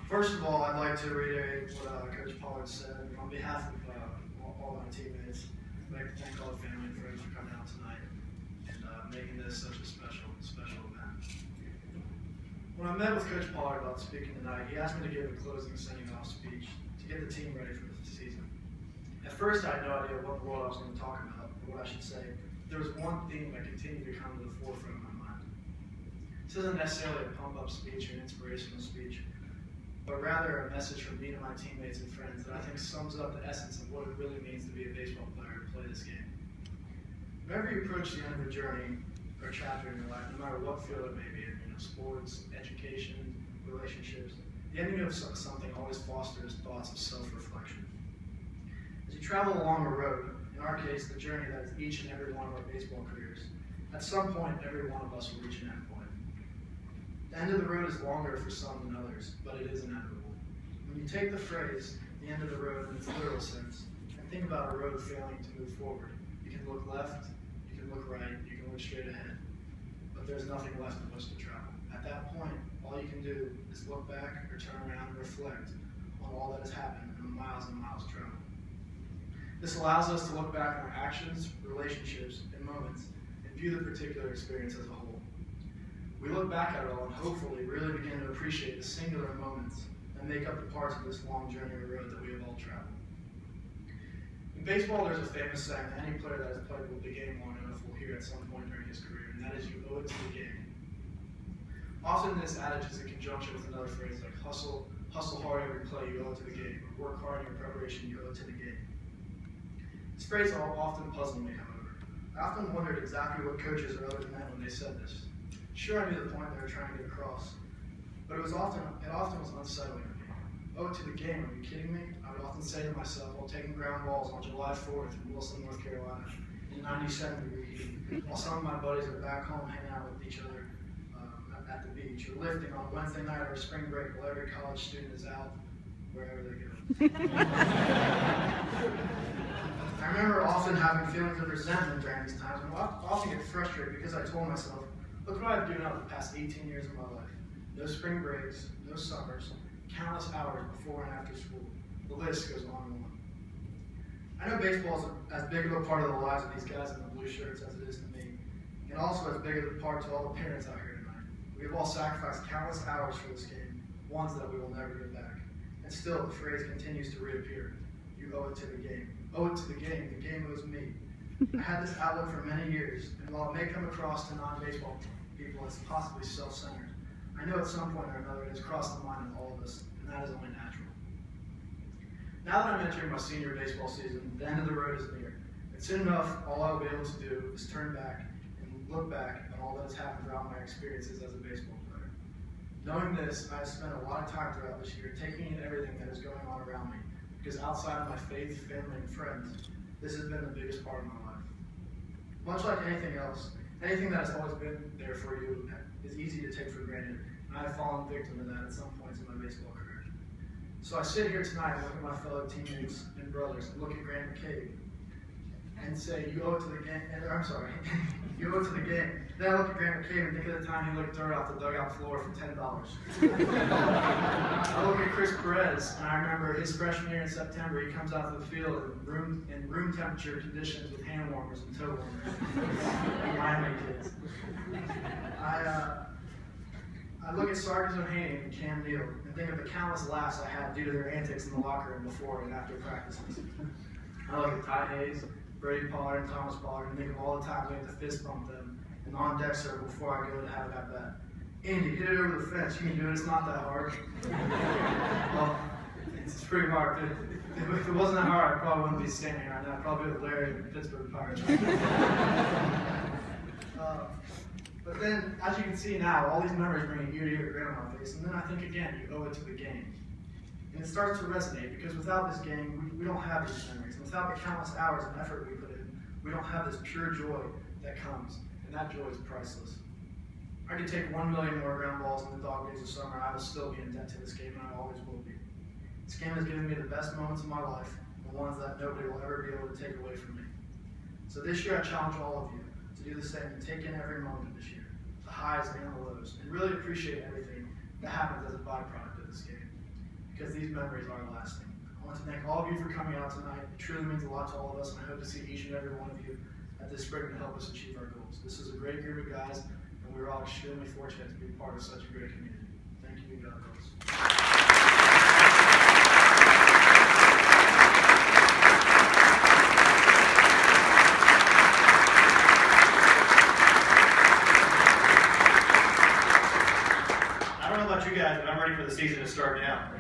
First of all, I'd like to reiterate what Coach Pollard said. On behalf of all my teammates, I'd like to thank all the family and friends for coming out tonight and making this such a special event. When I met with Coach Pollard about speaking tonight, he asked me to give a closing sending-off speech to get the team ready for the season. At first, I had no idea what in the world I was going to talk about, or what I should say. There was one theme that continued to come to the forefront of my mind. This isn't necessarily a pump-up speech or an inspirational speech, but rather a message from me to my teammates and friends that I think sums up the essence of what it really means to be a baseball player and play this game. Whenever you approach the end of a journey or chapter in your life, no matter what field it may be in, sports, education, relationships, the ending of something always fosters thoughts of self-reflection. As you travel along a road, in our case, the journey that is each and every one of our baseball careers, at some point, every one of us will reach an end point. The end of the road is longer for some than others, but it is inevitable. When you take the phrase, the end of the road in its literal sense, and think about a road failing to move forward, you can look left, you can look right, you can look straight ahead, but there's nothing left of us to travel. At that point, all you can do is look back or turn around and reflect on all that has happened and the miles traveled. This allows us to look back on our actions, relationships, and moments and view the particular experience as a whole. We look back at it all and hopefully really begin to appreciate the singular moments that make up the parts of this long journey or road that we have all traveled. In baseball, there's a famous saying that any player that has played the game long enough will hear at some point during his career, and that is, you owe it to the game. Often this adage is in conjunction with another phrase like hustle hard every play, you owe it to the game, or work hard in your preparation, you owe it to the game. This phrase often puzzled me, however. I often wondered exactly what coaches or others meant when they said this. Sure, I knew the point they were trying to get across, but it often was unsettling to me. Owe it to the game, are you kidding me? I would often say to myself while taking ground balls on July 4th in Wilson, North Carolina, in 97-degree heat, while some of my buddies are back home hanging out with each other at the beach, or lifting on Wednesday night or spring break while every college student is out wherever they go. I remember often having feelings of resentment during these times, and I often get frustrated because I told myself, look what I've done over the past 18 years of my life. No spring breaks, no summers, countless hours before and after school. The list goes on and on. I know baseball is as big of a part of the lives of these guys in the blue shirts as it is to me, and also as big of a part to all the parents out here tonight. We have all sacrificed countless hours for this game, ones that we will never get back. And still, the phrase continues to reappear. You owe it to the game. Owe it to the game owes me. I had this outlook for many years, and while it may come across to non-baseball people as possibly self-centered, I know at some point or another it has crossed the mind of all of us, and that is only natural. Now that I'm entering my senior baseball season, the end of the road is near. And soon enough, all I will be able to do is turn back and look back on all that has happened throughout my experiences as a baseball player. Knowing this, I have spent a lot of time throughout this year taking in everything that is going on around me, because outside of my faith, family, and friends, this has been the biggest part of my life. Much like anything else, anything that has always been there for you is easy to take for granted, and I have fallen victim to that at some points in my baseball career. So I sit here tonight and look at my fellow teammates and brothers and look at Grant McCabe and say, you owe it to the game, you owe it to the game. Then I look at Grant McCabe and think of the time he licked dirt off the dugout floor for $10. I look at Chris Perez, and I remember his freshman year in September, he comes out to the field in room temperature conditions with hand warmers and toe warmers. Miami kids. I look at Sargent O'Haney and Cam Neal and think of the countless laughs I had due to their antics in the locker room before and after practices. I look at Ty Hayes, Brady Pollard, and Thomas Pollard and think of all the times I had to fist bump them in the on-deck circle before I go to have that bet. Andy, hit it over the fence. You can do it. It's not that hard. Well, it's pretty hard. If it wasn't that hard, I probably wouldn't be standing here right now. I'd probably be with Larry in the Pittsburgh Pirates. But then, as you can see now, all these memories bring a ear-to-ear grin on my face, and then I think again, you owe it to the game. And it starts to resonate, because without this game, we don't have these memories. And without the countless hours and effort we put in, we don't have this pure joy that comes, and that joy is priceless. I could take 1 million more ground balls in the dog days of summer, I will still be in debt to this game, and I always will be. This game has given me the best moments of my life, the ones that nobody will ever be able to take away from me. So this year I challenge all of you to do the same and take in every moment this year, the highs and the lows, and really appreciate everything that happens as a byproduct of this game. because these memories are lasting. I want to thank all of you for coming out tonight. It truly means a lot to all of us, and I hope to see each and every one of you at this spring to help us achieve our goals. This is a great group of guys, and we're all extremely fortunate to be part of such a great community. Thank you, and God bless. I don't know about you guys, but I'm ready for the season to start now.